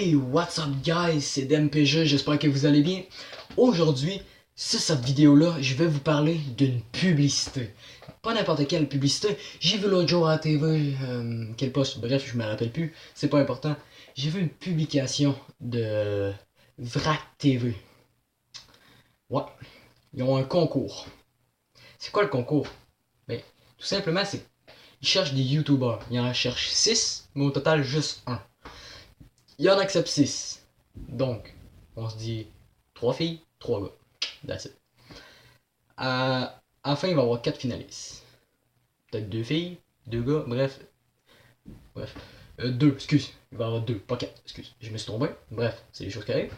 Hey, what's up guys, c'est DMPG, j'espère que vous allez bien. Aujourd'hui, sur cette vidéo-là, je vais vous parler d'une publicité. Pas n'importe quelle publicité. J'ai vu l'autre jour à la TV, quel poste, bref, je me rappelle plus, c'est pas important. J'ai vu une publication de Vrac TV. Ouais, ils ont un concours. C'est quoi le concours? Ben, tout simplement, c'est ils cherchent des YouTubers. Ils en cherchent 6, mais au total, juste un. Il en accepte 6. Donc, on se dit 3 filles, 3 gars. That's it. À la fin, il va y avoir 4 finalistes. Peut-être 2 filles, 2 gars, bref. 2, excuse. Il va y avoir 2, pas 4, excuse. Je me suis trompé. Bref, c'est les choses qui arrivent.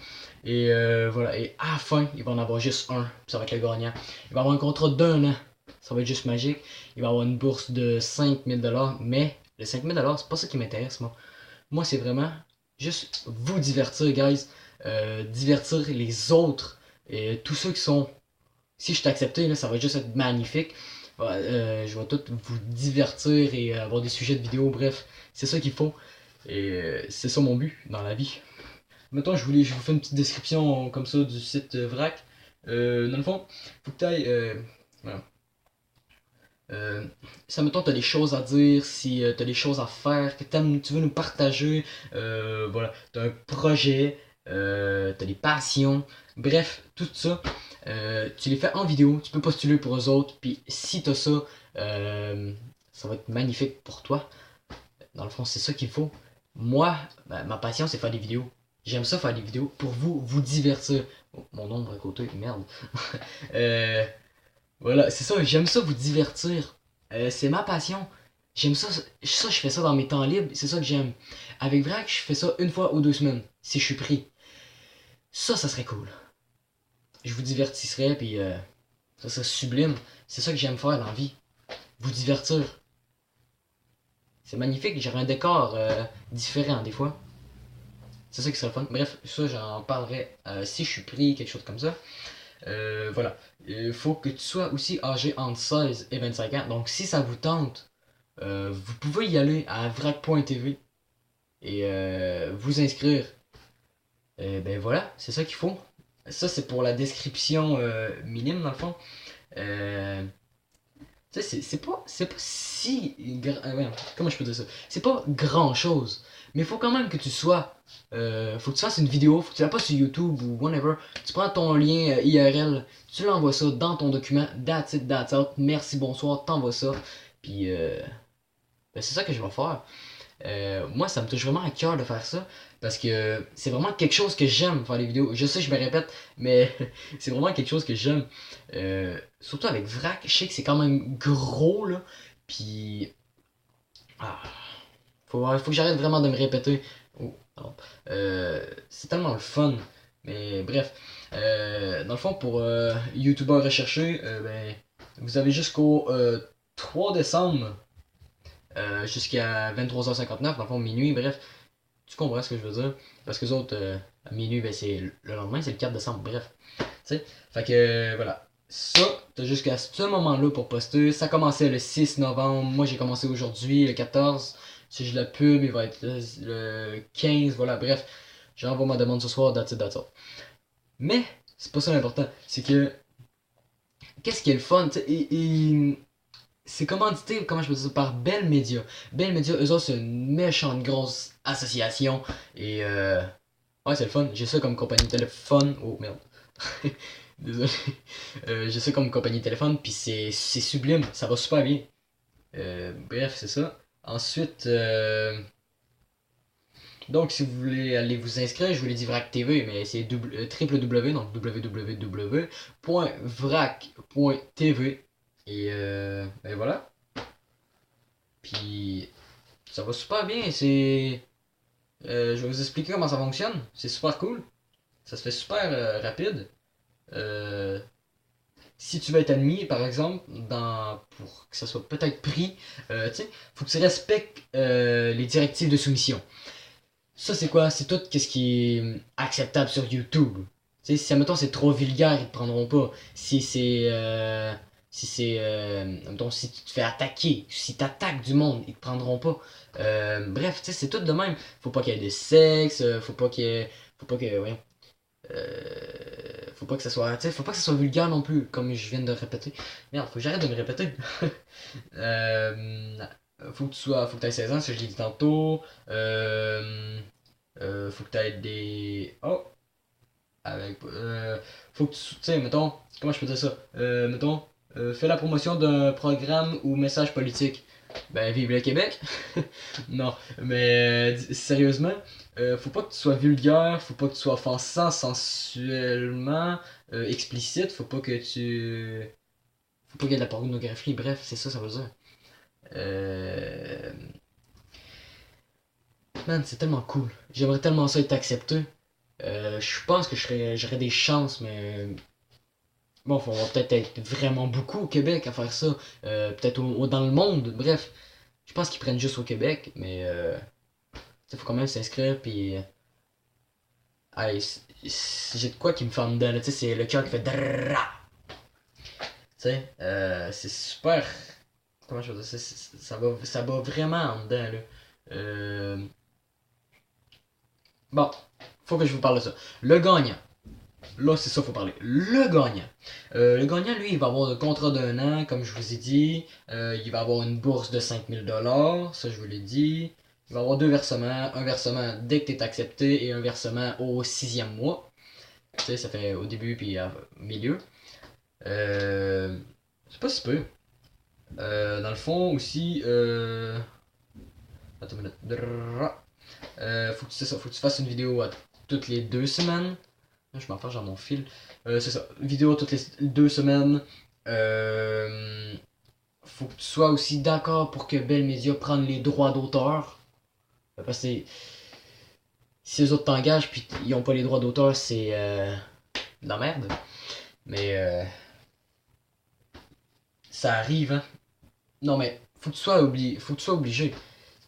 Et voilà. Et à la fin, il va en avoir juste un. Ça va être le gagnant. Il va avoir un contrat d'1 an. Ça va être juste magique. Il va avoir une bourse de 5000$. Mais les 5000$, c'est pas ça qui m'intéresse, moi. Moi, c'est vraiment juste vous divertir, guys. Divertir les autres. Et tous ceux qui sont. Si je t'accepte, ça va juste être magnifique. Je vais tout vous divertir et avoir des sujets de vidéo. Bref, c'est ça qu'il faut. Et c'est ça mon but dans la vie. Mettons, je vous fais une petite description comme ça du site Vrac. Dans le fond, faut que tu ailles. Voilà. Si mettons t'as des choses à dire, si t'as des choses à faire, que tu veux nous partager, voilà, t'as un projet, t'as des passions, bref, tout ça, tu les fais en vidéo, tu peux postuler pour eux autres, puis si t'as ça, ça va être magnifique pour toi. Dans le fond, c'est ça qu'il faut. Moi, ma passion, c'est faire des vidéos. J'aime ça faire des vidéos pour vous divertir. Oh, mon ombre à côté, merde. Voilà, c'est ça, j'aime ça vous divertir. C'est ma passion. J'aime ça, je fais ça dans mes temps libres, c'est ça que j'aime. Avec Vrac, je fais ça une fois ou 2 semaines, si je suis pris. Ça serait cool. Je vous divertisserais, puis ça serait sublime. C'est ça que j'aime faire dans la vie. Vous divertir. C'est magnifique, j'aurais un décor différent des fois. C'est ça qui serait fun. Bref, ça j'en parlerai si je suis pris, quelque chose comme ça. Voilà. Il faut que tu sois aussi âgé entre 16 et 25 ans. Donc si ça vous tente, vous pouvez y aller à vrac.tv et vous inscrire. Ben voilà, c'est ça qu'il faut. Ça c'est pour la description minime dans le fond. Tu sais, c'est pas si comment je peux dire ça? C'est pas grand chose. Mais il faut quand même que tu sois. Faut que tu fasses une vidéo, faut que tu la postes sur YouTube ou whatever. Tu prends ton lien IRL, tu l'envoies ça dans ton document, that's it, that's out, merci, bonsoir, t'envoies ça. Puis ben c'est ça que je vais faire. Moi, ça me touche vraiment à cœur de faire ça parce que c'est vraiment quelque chose que j'aime faire les vidéos. Je sais, je me répète, mais c'est vraiment quelque chose que j'aime. Surtout avec Vrac, je sais que c'est quand même gros là. Puis faut que j'arrête vraiment de me répéter. Oh, pardon. C'est tellement le fun. Mais bref, dans le fond, pour YouTubeurs recherchés, ben, vous avez jusqu'au 3 décembre jusqu'à 23h59, dans le fond, minuit, bref. Tu comprends ce que je veux dire? Parce que les autres, à minuit, ben, c'est le lendemain, c'est le 4 décembre, bref. Tu sais, fait que voilà. Ça, t'as jusqu'à ce moment-là pour poster. Ça commençait le 6 novembre. Moi, j'ai commencé aujourd'hui, le 14. Si je la pub, il va être le 15. Voilà, bref. J'envoie ma demande ce soir, that's it, that's all. Mais, c'est pas ça l'important. C'est que, qu'est-ce qui est le fun? C'est commandité, comment je peux dire ça, par Bell Media. Bell Media, eux autres, c'est une méchante grosse association. Et ouais, c'est le fun. J'ai ça comme compagnie de téléphone. Oh merde. Désolé. J'ai ça comme compagnie de téléphone, puis c'est sublime. Ça va super bien. Bref, c'est ça. Ensuite, donc si vous voulez aller vous inscrire, je vous l'ai dit Vrac TV, mais c'est www, donc www.vrac.tv. Et ben voilà. Puis ça va super bien. Je vais vous expliquer comment ça fonctionne. C'est super cool. Ça se fait super rapide. Si tu veux être admis, par exemple, pour que ça soit peut-être pris, tu sais, faut que tu respectes les directives de soumission. Ça, c'est quoi? C'est tout ce qui est acceptable sur YouTube. Tu sais, si, admettons, c'est trop vulgaire, ils te prendront pas. Si Si c'est. Donc, si tu te fais attaquer, si t'attaques du monde, ils te prendront pas. Bref, tu sais, c'est tout de même. Faut pas qu'il y ait de sexe, faut pas qu'il y ait. Faut pas que. Voyons. Faut pas que ça soit. Tu sais, faut pas que ça soit vulgaire non plus, comme je viens de répéter. Merde, faut que j'arrête de me répéter. euh, faut que tu sois. Faut que tu aies 16 ans, ça je l'ai dit tantôt. Faut que tu aies des. Oh! Avec. Faut que tu sais, mettons. Comment je peux dire ça? Mettons. Fais la promotion d'un programme ou message politique. Ben, vive le Québec! Non, mais sérieusement, faut pas que tu sois vulgaire, faut pas que tu sois offensant sensuellement, explicite, faut pas que tu. Faut pas qu'il y ait de la pornographie, bref, c'est ça, ça veut dire. Euh... Man, c'est tellement cool. J'aimerais tellement ça être accepté. Je pense que j'aurais des chances, mais bon, on va peut-être être vraiment beaucoup au Québec à faire ça. Peut-être dans le monde, bref. Je pense qu'ils prennent juste au Québec, mais il faut quand même s'inscrire, puis allez, j'ai de quoi qui me fait en dedans, là, tu sais, c'est le cœur qui fait drrrra. Tu sais, c'est super. Comment je veux dire, ça va vraiment en dedans, là. Euh, bon, faut que je vous parle de ça. Le gagnant. Là, c'est ça, faut parler. Le gagnant. Le gagnant, lui, il va avoir un contrat d'un an, comme je vous ai dit. Il va avoir une bourse de 5000$, ça je vous l'ai dit. Il va avoir deux versements. Un versement dès que tu es accepté et un versement au 6e mois. Tu sais, ça fait au début puis au milieu. C'est pas si peu. Dans le fond aussi. Attends une minute. Faut que tu fasses une vidéo toutes les 2 semaines. Là, je m'en dans mon fil. C'est ça. Vidéo toutes les 2 semaines. Faut que tu sois aussi d'accord pour que Bell Media prenne les droits d'auteur. Parce que si les autres t'engagent puis ils ont pas les droits d'auteur, c'est de la merde. Mais ça arrive, hein. Non, mais faut que tu sois obligé.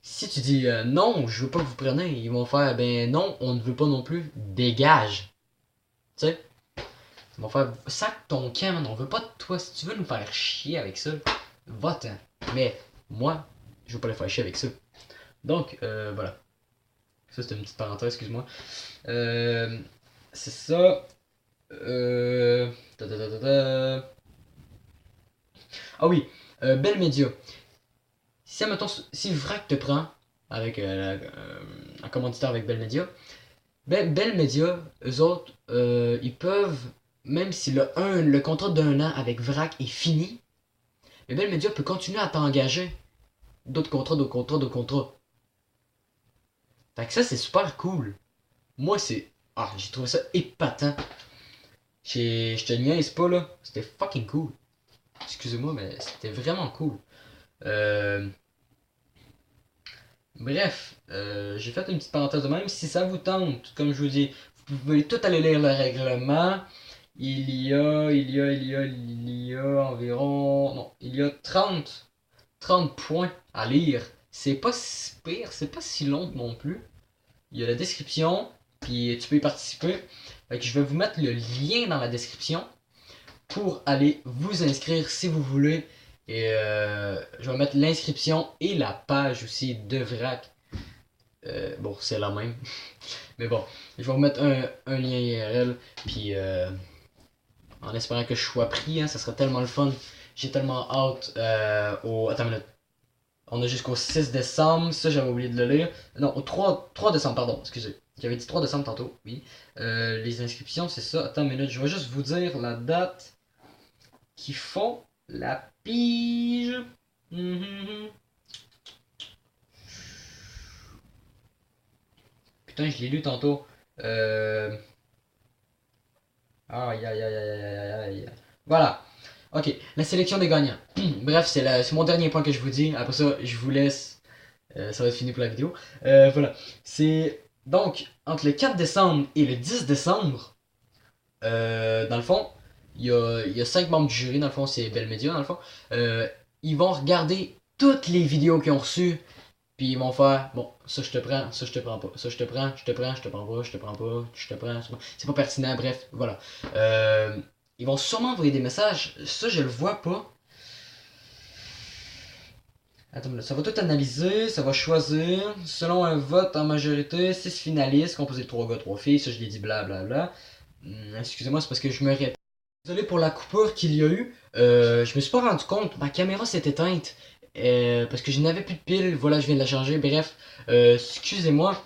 Si tu dis non, je veux pas que vous preniez, ils vont faire ben non, on ne veut pas non plus, dégage. Tu sais? Ils vont faire sac ton camp, man, on veut pas de toi. Si tu veux nous faire chier avec ça, va-t'en. Mais moi, je veux pas les faire chier avec ça. Donc, voilà. Ça, c'était une petite parenthèse, excuse-moi. C'est ça. Ta, ta, ta, ta, ta. Ah oui, Bell Media. Si, admettons, si Vrac te prend avec un commanditaire avec Bell Media, Bell Media, eux autres, ils peuvent, même si le contrat d'un an avec Vrac est fini, mais Bell Media peut continuer à t'engager d'autres contrats, d'autres contrats, d'autres contrats. Fait que ça, c'est super cool. Moi, c'est. Ah, j'ai trouvé ça épatant. Je te niaise pas, là. C'était fucking cool. Excusez-moi, mais c'était vraiment cool. Euh, Bref, j'ai fait une petite parenthèse de même. Si ça vous tente, comme je vous dis, vous pouvez tout aller lire le règlement. Il y a environ. Non, il y a 30 points à lire. C'est pas si pire, c'est pas si long non plus. Il y a la description, puis tu peux y participer. Fait que je vais vous mettre le lien dans la description pour aller vous inscrire si vous voulez. Et je vais mettre l'inscription et la page aussi de VRAC. Bon, c'est la même. Mais bon, je vais vous mettre un lien IRL. Puis en espérant que je sois pris, hein, ça serait tellement le fun. J'ai tellement hâte Attends une minute. On a jusqu'au 6 décembre, ça j'avais oublié de le lire. Non, au 3 décembre, pardon, excusez. J'avais dit 3 décembre tantôt, oui. Les inscriptions, c'est ça. Attends une minute, je vais juste vous dire la date qui font la pige. Putain, je l'ai lu tantôt. Aïe aïe aïe aïe aïe aïe. Voilà. Ok, la sélection des gagnants. Bref, c'est mon dernier point que je vous dis. Après ça, je vous laisse. Ça va être fini pour la vidéo. Voilà. C'est donc entre le 4 décembre et le 10 décembre. Dans le fond, il y a 5 membres du jury. Dans le fond, c'est Bell Media. Dans le fond, ils vont regarder toutes les vidéos qu'ils ont reçues. Puis ils vont faire, bon, ça je te prends, ça je te prends pas, ça je te prends, je te prends, je te prends pas, je te prends pas, je te prends, c'est pas pertinent, bref, voilà. Ils vont sûrement envoyer des messages, ça je le vois pas, Attends, là, ça va tout analyser, ça va choisir, selon un vote en majorité, 6 finalistes, composés de 3 gars, 3 filles, ça je l'ai dit blablabla. Excusez-moi, c'est parce que je me répète. Désolé pour la coupure qu'il y a eu, je me suis pas rendu compte, ma caméra s'est éteinte, parce que je n'avais plus de pile, voilà, je viens de la changer, bref, excusez-moi.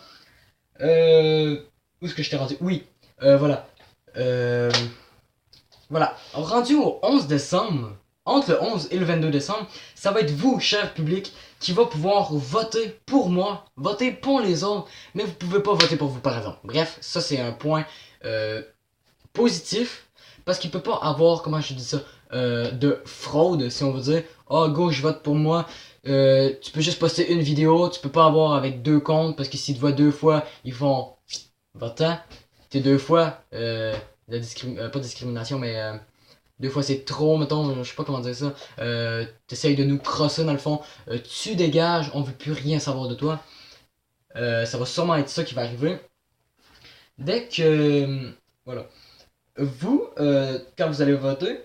Où est-ce que je t'ai rendu? Oui, voilà. Euh, voilà, rendu au 11 décembre, entre le 11 et le 22 décembre, ça va être vous, cher public, qui va pouvoir voter pour moi, voter pour les autres, mais vous pouvez pas voter pour vous par exemple. Bref, ça c'est un point positif, parce qu'il peut pas avoir, comment je dis ça, de fraude, si on veut dire. Oh, go, je vote pour moi. Tu peux juste poster une vidéo, tu peux pas avoir avec 2 comptes, parce que s'ils te voient 2 fois, ils font votant. T'es 2 fois, pas discrimination, mais 2 fois c'est trop, mettons, je sais pas comment dire ça. T'essayes de nous crosser dans le fond. Tu dégages, on veut plus rien savoir de toi. Ça va sûrement être ça qui va arriver. Dès que. Voilà. Vous, quand vous allez voter,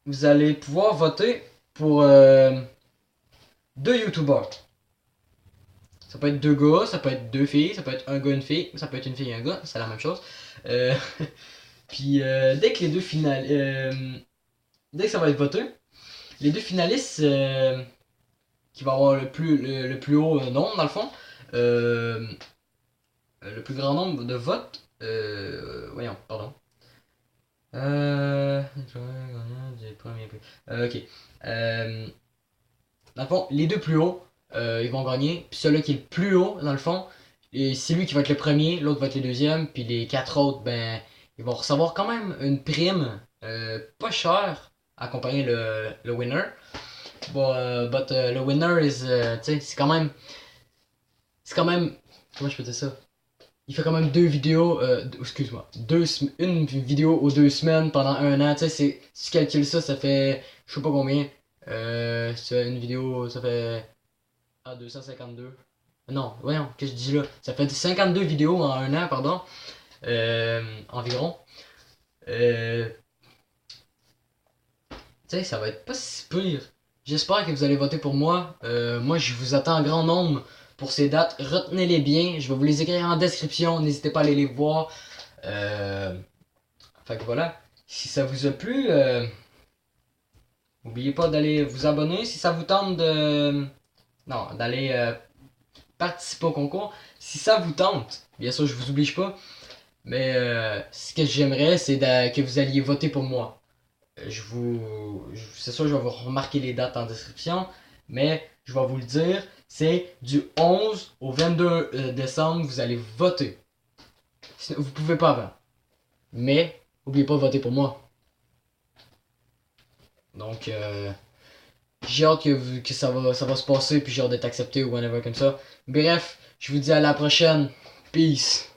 vous allez pouvoir voter pour 2 youtubeurs. Ça peut être 2 gars, ça peut être 2 filles, ça peut être un gars, une fille, ça peut être une fille et un gars, c'est la même chose. Euh, Puis dès que les deux finales, dès que ça va être voté, les 2 finalistes qui vont avoir le plus haut nombre dans le fond, euh, le plus grand nombre de votes, voyons, pardon. Ok. Dans le fond, les 2 plus hauts, ils vont gagner. Puis celui qui est le plus haut, dans le fond, c'est lui qui va être le premier, l'autre va être le deuxième. Puis les 4 autres, ben, ils vont recevoir quand même une prime pas chère à accompagner le winner. But le winner is, tu sais, c'est quand même. C'est quand même. Comment je peux dire ça? Il fait quand même 2 vidéos, excuse-moi, une vidéo aux 2 semaines pendant un an, tu sais, si tu calcules ça, ça fait, je sais pas combien, une vidéo, ça fait, 252, non, voyons, qu'est-ce que je dis là, ça fait 52 vidéos en un an, pardon, environ, tu sais, ça va être pas si pire. J'espère que vous allez voter pour moi. Moi, je vous attends en grand nombre pour ces dates. Retenez-les bien. Je vais vous les écrire en description. N'hésitez pas à aller les voir. Euh... Fait que voilà. Si ça vous a plu, n'oubliez pas d'aller vous abonner. Si ça vous tente de... Non, d'aller participer au concours. Si ça vous tente, bien sûr, je vous oblige pas. Mais ce que j'aimerais, c'est que vous alliez voter pour moi. C'est sûr, je vais vous remarquer les dates en description, mais je vais vous le dire, c'est du 11 au 22 décembre, vous allez voter. Vous pouvez pas avant. Mais, n'oubliez pas de voter pour moi. Donc, j'ai hâte que ça va se passer, puis j'ai hâte d'être accepté ou whatever comme ça. Bref, je vous dis à la prochaine. Peace.